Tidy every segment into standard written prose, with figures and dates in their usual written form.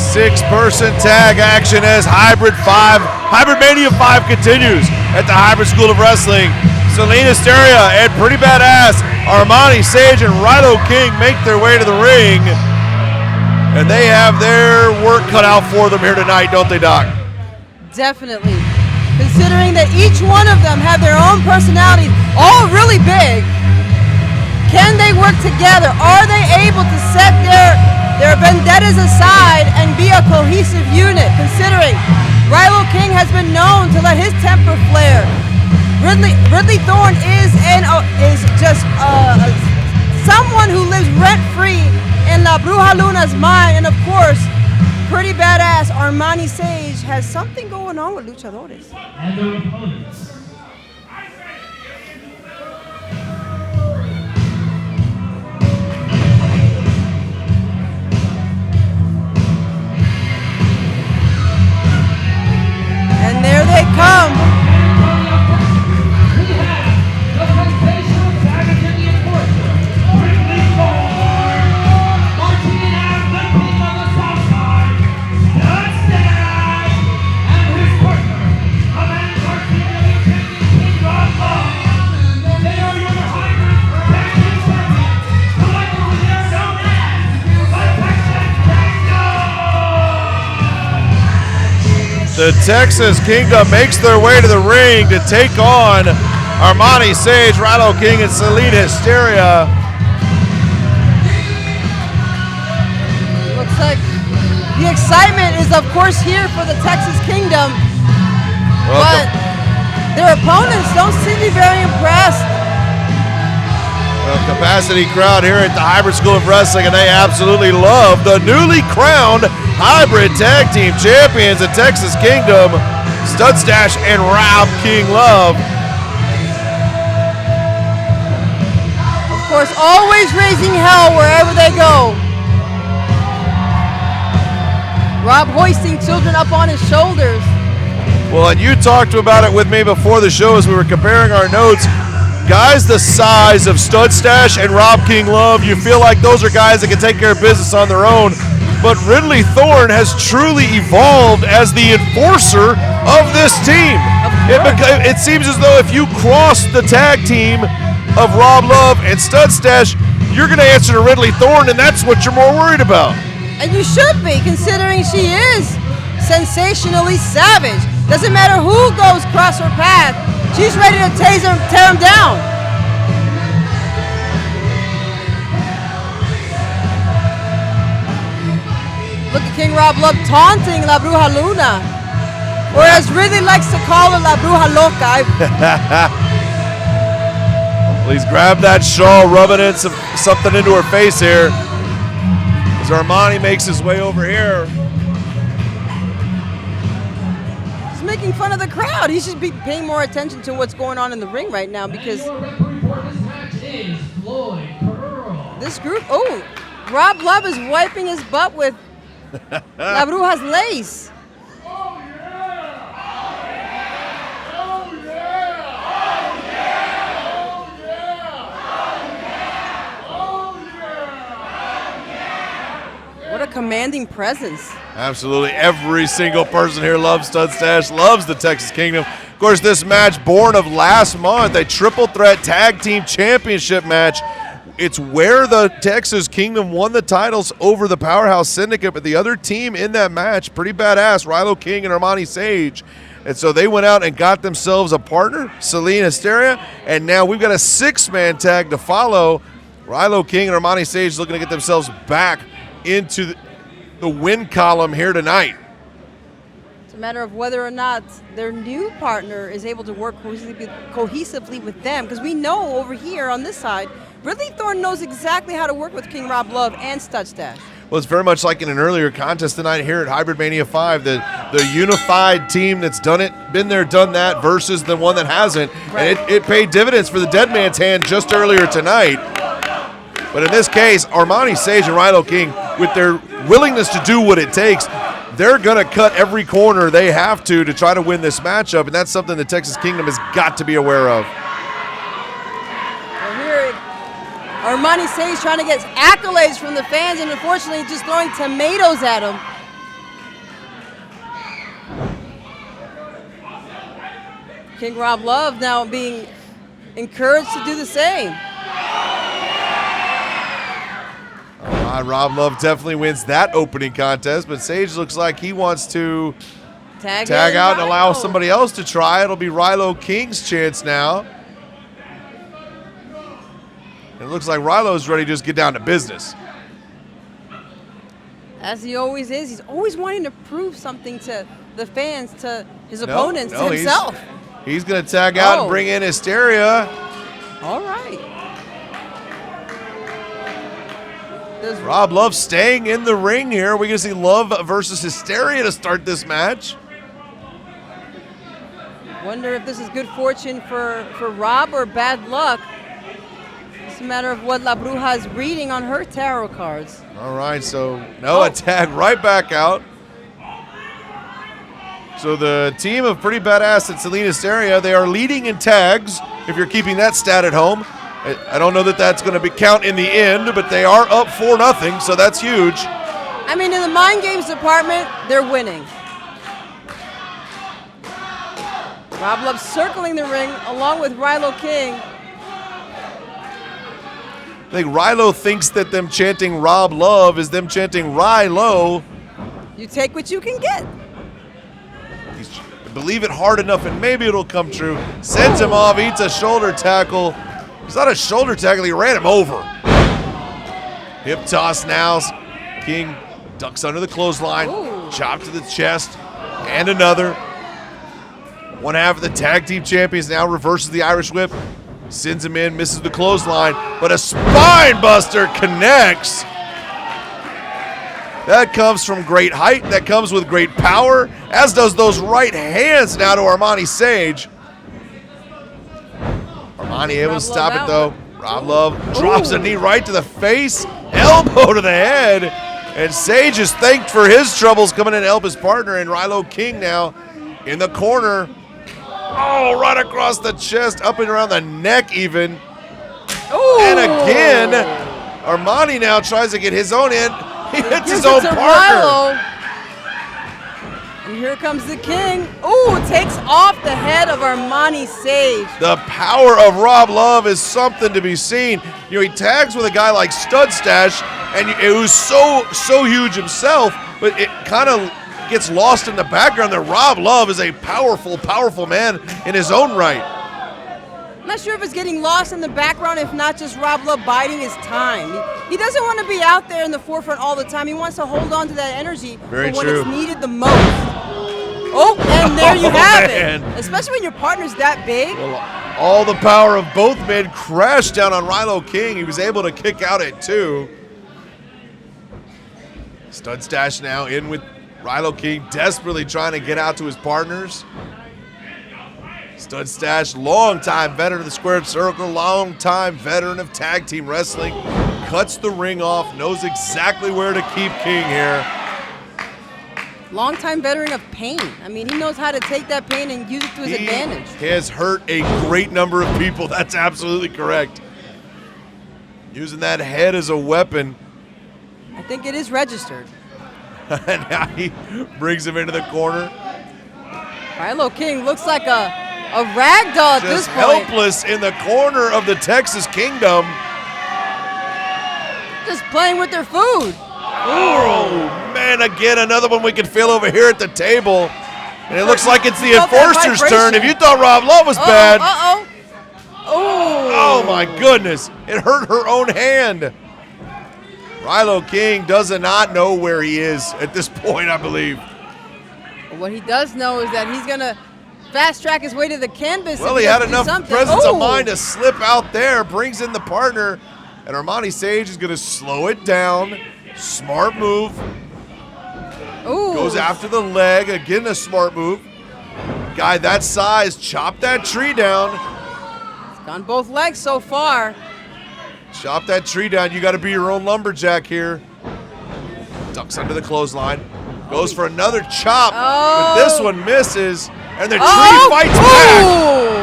Six-person tag action as Hybrid Mania 5 continues at the Hybrid School of Wrestling. Selene Hysteria and Pretty Badass Armani Sage and Ryloh King make their way to the ring. And they have their work cut out for them here tonight, don't they, Doc? Definitely. Considering that each one of them have their own personality, all really big, can they work together? Are they able to set their vendettas aside and be a cohesive unit? Considering Ryloh King has been known to let his temper flare. Ridley Thorne is just someone who lives rent-free in La Bruja Luna's mind, and of course, Pretty Badass Armani Sage has something going on with luchadores. And their opponents. And there they come. The Texas Kingdom makes their way to the ring to take on Armani Sage, Ryloh King, and Selene Hysteria. Looks like the excitement is, of course, here for the Texas Kingdom, but their opponents don't seem to be very impressed. Well, capacity crowd here at the Hybrid School of Wrestling, and they absolutely love the newly crowned Hybrid Tag Team Champions of Texas Kingdom, StudStache and Rob King Love. Of course, always raising hell wherever they go. Rob hoisting children up on his shoulders. Well, and you talked about it with me before the show as we were comparing our notes. Guys the size of StudStache and Rob King Love, you feel like those are guys that can take care of business on their own. But Ridley Thorne has truly evolved as the enforcer of this team. It seems as though if you cross the tag team of Rob Love and StudStache, you're going to answer to Ridley Thorne, and that's what you're more worried about. And you should be, considering she is sensationally savage. Doesn't matter who goes across her path, she's ready to tear him down. Look at King Rob Love taunting La Bruja Luna, or as Ridley likes to call her, La Bruja Loca. Please grab that shawl, rubbing in something into her face here. As Armani makes his way over here. He's making fun of the crowd. He should be paying more attention to what's going on in the ring right now, because this group, Rob Love is wiping his butt with La Bruja's lace. Oh yeah! What a commanding presence. Absolutely. Every single person here loves StudStache, loves the Texas Kingdom. Of course, this match born of last month, a triple threat tag team championship match. It's where the Texas Kingdom won the titles over the Powerhouse Syndicate, but the other team in that match, Pretty Badass, Ryloh King and Armani Sage. And so they went out and got themselves a partner, Selene Hysteria, and now we've got a six-man tag to follow. Ryloh King and Armani Sage looking to get themselves back into the win column here tonight. It's a matter of whether or not their new partner is able to work cohesively with them, because we know over here on this side, Ridley Thorne knows exactly how to work with King Rob Love and StudStache. Well, it's very much like in an earlier contest tonight here at Hybrid Mania 5, the unified team that's done it, been there, done that, versus the one that hasn't. Right. And it paid dividends for the dead man's hand just earlier tonight. But in this case, Armani Sage and Ryloh King, with their willingness to do what it takes, they're going to cut every corner they have to try to win this matchup, and that's something the Texas Kingdom has got to be aware of. Armani Sage trying to get accolades from the fans, and unfortunately just throwing tomatoes at him. King Rob Love now being encouraged to do the same. Rob Love definitely wins that opening contest, but Sage looks like he wants to tag out and allow somebody else to try. It'll be Ryloh King's chance now. It looks like Ryloh's ready to just get down to business. As he always is. He's always wanting to prove something to the fans, to his opponents, to himself. He's going to tag out and bring in Hysteria. All right. Rob Love staying in the ring here. We're going to see Love versus Hysteria to start this match. Wonder if this is good fortune for Rob or bad luck. It's a matter of what La Bruja is reading on her tarot cards. All right, so a tag right back out. So the team of Pretty Badass and Selene Hysteria, they are leading in tags, if you're keeping that stat at home. I don't know that that's going to count in the end, but they are up 4-0, so that's huge. I mean, in the mind games department, they're winning. Rob Love circling the ring along with Ryloh King. I think Ryloh thinks that them chanting Rob Love is them chanting Ryloh. You take what you can get. Believe it hard enough and maybe it'll come true. Sends him off, eats a shoulder tackle. It's not a shoulder tackle, he ran him over. Hip toss now. King ducks under the clothesline. Ooh. Chop to the chest. And another. One half of the tag team champions now reverses the Irish whip. Sends him in, misses the clothesline. But a spine buster connects. That comes from great height. That comes with great power. As does those right hands now to Armani Sage. Armani able to stop it though. Rob Love drops a knee right to the face, elbow to the head, and Sage is thanked for his troubles coming in to help his partner, and Ryloh King now in the corner. Oh, right across the chest, up and around the neck even. Ooh. And again, Armani now tries to get his own in. He hits his own partner. Ryloh. And here comes the King. Ooh, takes off the head of Armani Sage. The power of Rob Love is something to be seen. You know, he tags with a guy like StudStache, and it was so huge himself, but it kind of gets lost in the background that Rob Love is a powerful man in his own right. I'm not sure if it's getting lost in the background, if not just Rob Love biding his time. He doesn't want to be out there in the forefront all the time. He wants to hold on to that energy for when it's needed the most. Oh, and there you have it. Especially when your partner's that big. Well, all the power of both men crashed down on Ryloh King. He was able to kick out at 2. StudStache now in with Ryloh King, desperately trying to get out to his partners. StudStache, longtime veteran of the squared circle, longtime veteran of tag team wrestling, cuts the ring off, knows exactly where to keep King here. Longtime veteran of pain. I mean, he knows how to take that pain and use it to his advantage. He has hurt a great number of people. That's absolutely correct. Using that head as a weapon. I think it is registered. And now he brings him into the corner. Ryloh King looks like a rag doll at this point. Helpless in the corner of the Texas Kingdom. Just playing with their food. Oh, man, again, another one we can feel over here at the table. And it looks like it's the enforcer's turn. If you thought Rob Love was bad. Oh, my goodness. It hurt her own hand. Ryloh King does not know where he is at this point, I believe. What he does know is that he's going to fast track his way to the canvas. Well, he had enough presence of mind to slip out there, brings in the partner, and Armani Sage is going to slow it down. Smart move. Ooh. Goes after the leg. Again, a smart move. Guy that size, chop that tree down. It's gone both legs so far. Chop that tree down. You got to be your own lumberjack here. Ducks under the clothesline. Goes for another chop, but this one misses, and the tree fights back.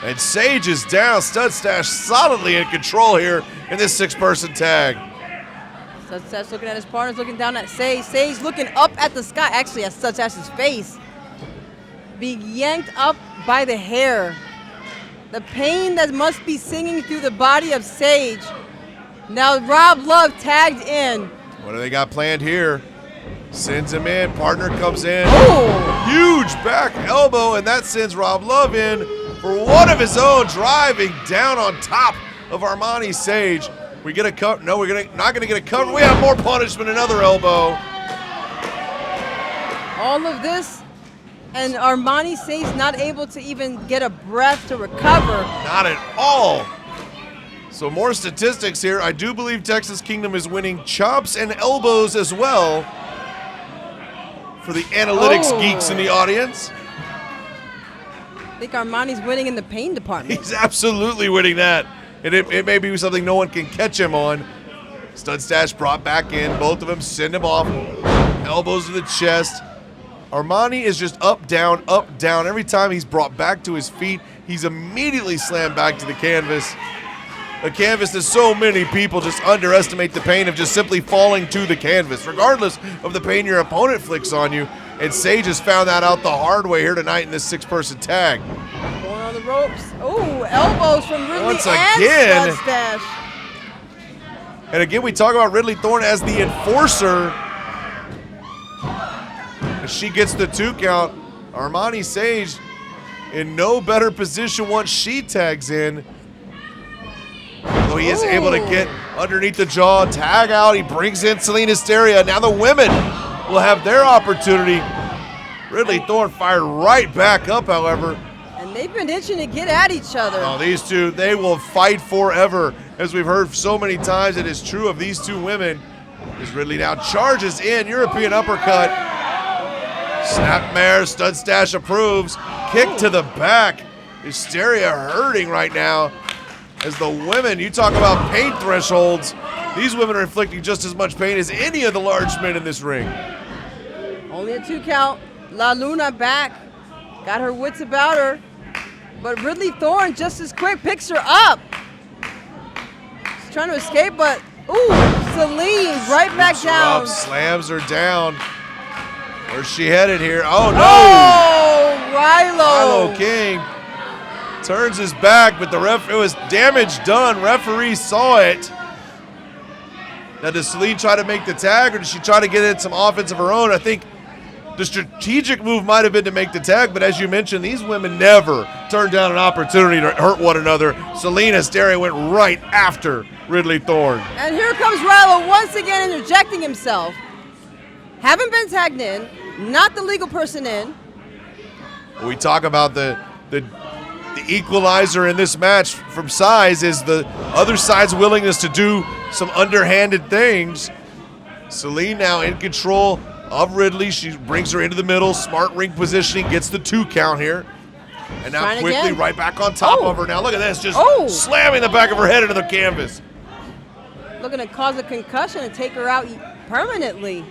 And Sage is down. StudStache solidly in control here in this 6-person tag. StudStache looking at his partners, looking down at Sage. Sage looking up at the sky, actually at StudStache's face. being yanked up by the hair. The pain that must be singing through the body of Sage. Now Rob Love tagged in. What do they got planned here? Sends him in, partner comes in. Oh! Huge back elbow, and that sends Rob Love in for one of his own, driving down on top of Armani Sage. We get a cover. No, we're not gonna get a cover. We have more punishment, another elbow. All of this, and Armani Sage not able to even get a breath to recover. Not at all. So more statistics here. I do believe Texas Kingdom is winning chops and elbows as well. For the analytics geeks in the audience. I think Armani's winning in the pain department. He's absolutely winning that. And it may be something no one can catch him on. StudStache brought back in. Both of them send him off. Elbows to the chest. Armani is just up, down, up, down. Every time he's brought back to his feet, he's immediately slammed back to the canvas. A canvas that so many people just underestimate the pain of just simply falling to the canvas, regardless of the pain your opponent flicks on you. And Sage has found that out the hard way here tonight in this 6-person tag. Going on the ropes. Oh, elbows from Ridley Once and again. StudStache. And again, we talk about Ridley Thorne as the enforcer. As she gets the 2 count, Armani Sage in no better position once she tags in. Though he is able to get underneath the jaw, tag out, he brings in Selene Hysteria. Now the women will have their opportunity. Ridley Thorne fired right back up, however. And they've been itching to get at each other. Oh, these two, they will fight forever. As we've heard so many times, it is true of these two women. As Ridley now charges in, European uppercut. Snapmare, StudStache approves. Kick to the back. Hysteria hurting right now. As the women, you talk about pain thresholds, these women are inflicting just as much pain as any of the large men in this ring. Only a 2 count. La Luna back. Got her wits about her. But Ridley Thorne just as quick picks her up. She's trying to escape, but ooh, Selene right back down. Up, slams her down. Where's she headed here? Oh no! Oh, Ryloh. Ryloh King turns his back, but it was damage done. Referee saw it. Now, does Selene try to make the tag, or does she try to get in some offense of her own? I think the strategic move might have been to make the tag, but as you mentioned, these women never turn down an opportunity to hurt one another. Selene Hysteria went right after Ridley Thorne. And here comes Ryloh once again interjecting himself. Haven't been tagged in, not the legal person in. We talk about the equalizer in this match from size is the other side's willingness to do some underhanded things. Selene now in control of Ridley. She brings her into the middle. Smart ring positioning, gets the 2 count here. And now Trying quickly again. right back on top of her. Now look at this, just slamming the back of her head into the canvas. Looking to cause a concussion and take her out permanently.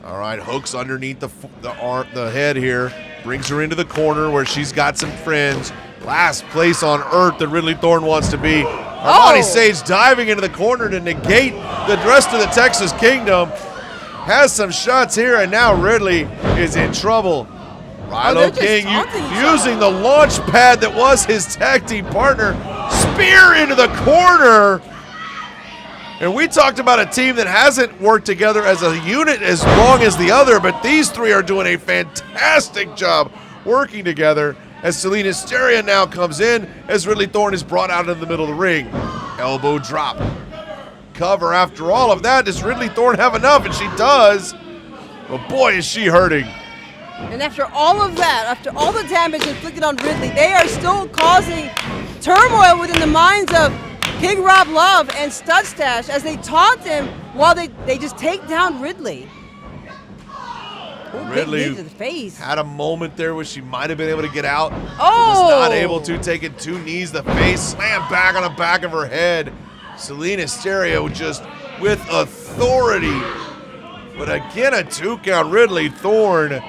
All right, hooks underneath the head here. Brings her into the corner where she's got some friends. Last place on earth that Ridley Thorne wants to be. Armani Sage diving into the corner to negate the rest of the Texas Kingdom. Has some shots here, and now Ridley is in trouble. Ryloh King using the launch pad that was his tag team partner. Spear into the corner. And we talked about a team that hasn't worked together as a unit as long as the other, but these three are doing a fantastic job working together as Selene Hysteria now comes in as Ridley Thorne is brought out in the middle of the ring. Elbow drop. Cover after all of that. Does Ridley Thorne have enough? And she does. But boy, is she hurting. And after all of that, after all the damage inflicted on Ridley, they are still causing turmoil within the minds of King Rob Love and StudStache as they taunt him while they just take down Ridley. Ooh, Ridley big knee to the face. had a moment there where she might have been able to get out. Oh! Was not able to, taking 2 knees to the face, slam back on the back of her head. Selene Hysteria just with authority. But again, a 2 count. Ridley Thorne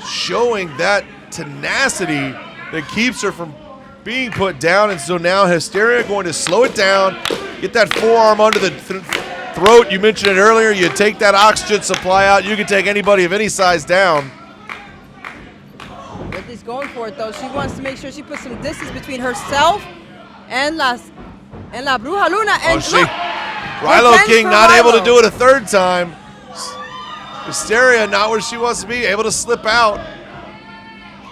showing that tenacity that keeps her from being put down. And so now Hysteria going to slow it down, get that forearm under the throat. You mentioned it earlier. You take that oxygen supply out, you can take anybody of any size down. going for it, though. She wants to make sure she puts some distance between herself and La Bruja Luna. And look, Ryloh revenge King for not able to Ryloh. do it a third time. Hysteria not where she wants to be, able to slip out.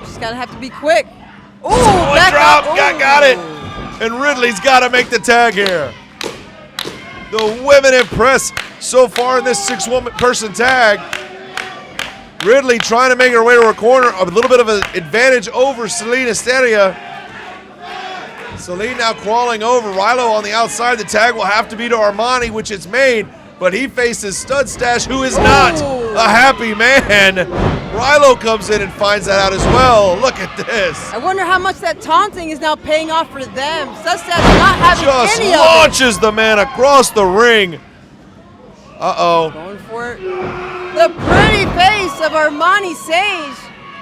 She's gonna have to be quick. Ooh, One back drop, up. got it. Ooh. And Ridley's got to make the tag here. The women impress so far in this six-person tag. Ridley trying to make her way to her corner, a little bit of an advantage over Selene Hysteria. Selene now crawling over. Ryloh on the outside. The tag will have to be to Armani, which it's made, but he faces StudStache, who is not a happy man. Ryloh comes in and finds that out as well. Look at this. I wonder how much that taunting is now paying off for them. StudStache not having Just any of it. launches the man across the ring. Uh-oh. Going for it. The pretty face of Armani Sage.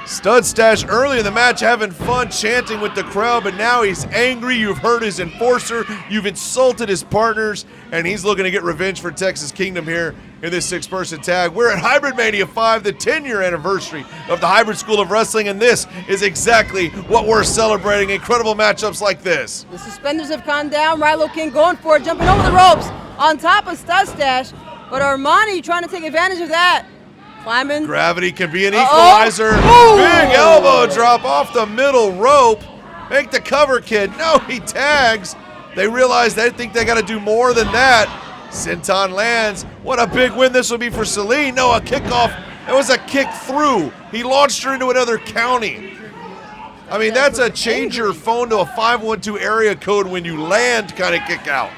StudStache early in the match having fun chanting with the crowd, but now he's angry. You've hurt his enforcer, you've insulted his partners, and he's looking to get revenge for Texas Kingdom here in this six-person tag. We're at Hybrid Mania 5, the 10-year anniversary of the Hybrid School of Wrestling, and this is exactly what we're celebrating, incredible matchups like this. The suspenders have gone down. Ryloh King going for it, jumping over the ropes on top of StudStache, but Armani trying to take advantage of that. Climbing. Gravity can be an equalizer. Big elbow drop off the middle rope. Make the cover, kid. No, he tags. They realize they think they got to do more than that. Senton lands. What a big win this will be for Selene. No, a kickoff. It was a kick through. He launched her into another county. I mean, that's a change your phone to a 512 area code when you land kind of kick out.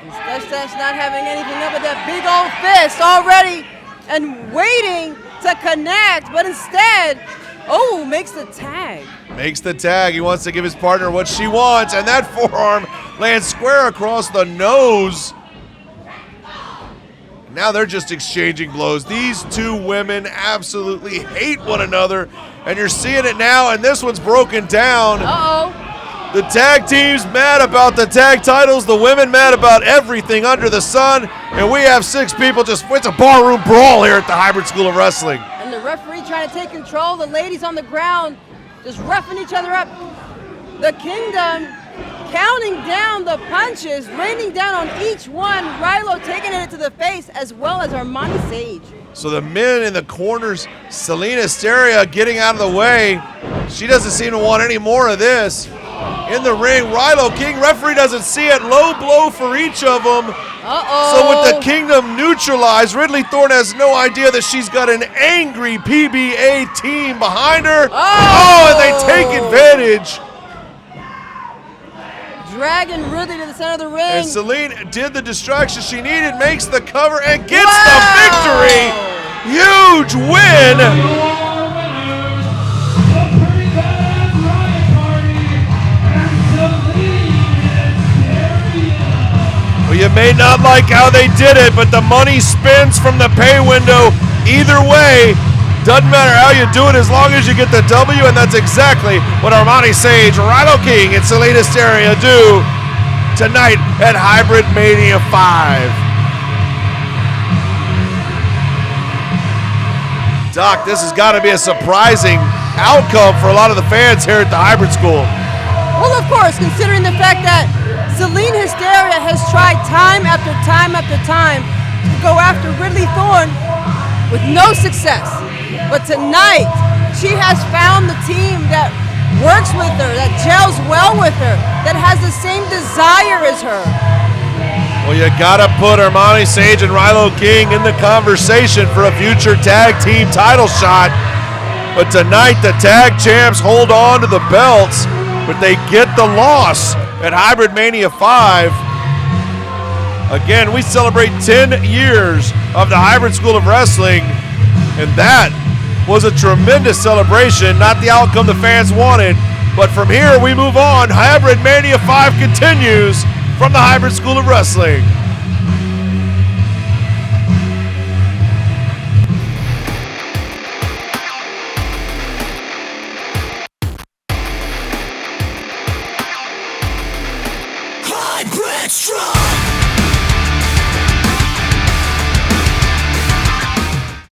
And StudStache not having anything up with that big old fist already and waiting to connect, but instead, makes the tag. Makes the tag. He wants to give his partner what she wants, and that forearm lands square across the nose. Now they're just exchanging blows. These two women absolutely hate one another, and you're seeing it now, and this one's broken down. The tag team's mad about the tag titles, the women mad about everything under the sun, and we have six people it's a barroom brawl here at the Hybrid School of Wrestling. And the referee trying to take control, the ladies on the ground just roughing each other up. The Kingdom counting down the punches, raining down on each one. Ryloh taking it to the face, as well as Armani Sage. So the men in the corners, Selene Hysteria getting out of the way. She doesn't seem to want any more of this. In the ring, Ryloh King, referee doesn't see it. Low blow for each of them. So with the Kingdom neutralized, Ridley Thorne has no idea that she's got an angry PBA team behind her. And they take advantage. Dragging Ridley to the center of the ring. And Selene did the distraction she needed, makes the cover, and gets the victory. Huge win. Pretty Badass Riot Party and Selene Hysteria. Well, you may not like how they did it, but the money spins from the pay window either way. Doesn't matter how you do it as long as you get the W, and that's exactly what Armani Sage, Ryloh King, and Selene Hysteria do tonight at Hybrid Mania 5. Doc, this has got to be a surprising outcome for a lot of the fans here at the Hybrid School. Well, of course, considering the fact that Selene Hysteria has tried time after time after time to go after Ridley Thorne with no success. But tonight, she has found the team that works with her, that gels well with her, that has the same desire as her. Well, you gotta put Armani Sage and Ryloh King in the conversation for a future tag team title shot. But tonight, the tag champs hold on to the belts, but they get the loss at Hybrid Mania 5. Again, we celebrate 10 years of the Hybrid School of Wrestling, and that was a tremendous celebration, not the outcome the fans wanted. But from here, we move on. Hybrid Mania 5 continues from the Hybrid School of Wrestling. Hybrid Strike!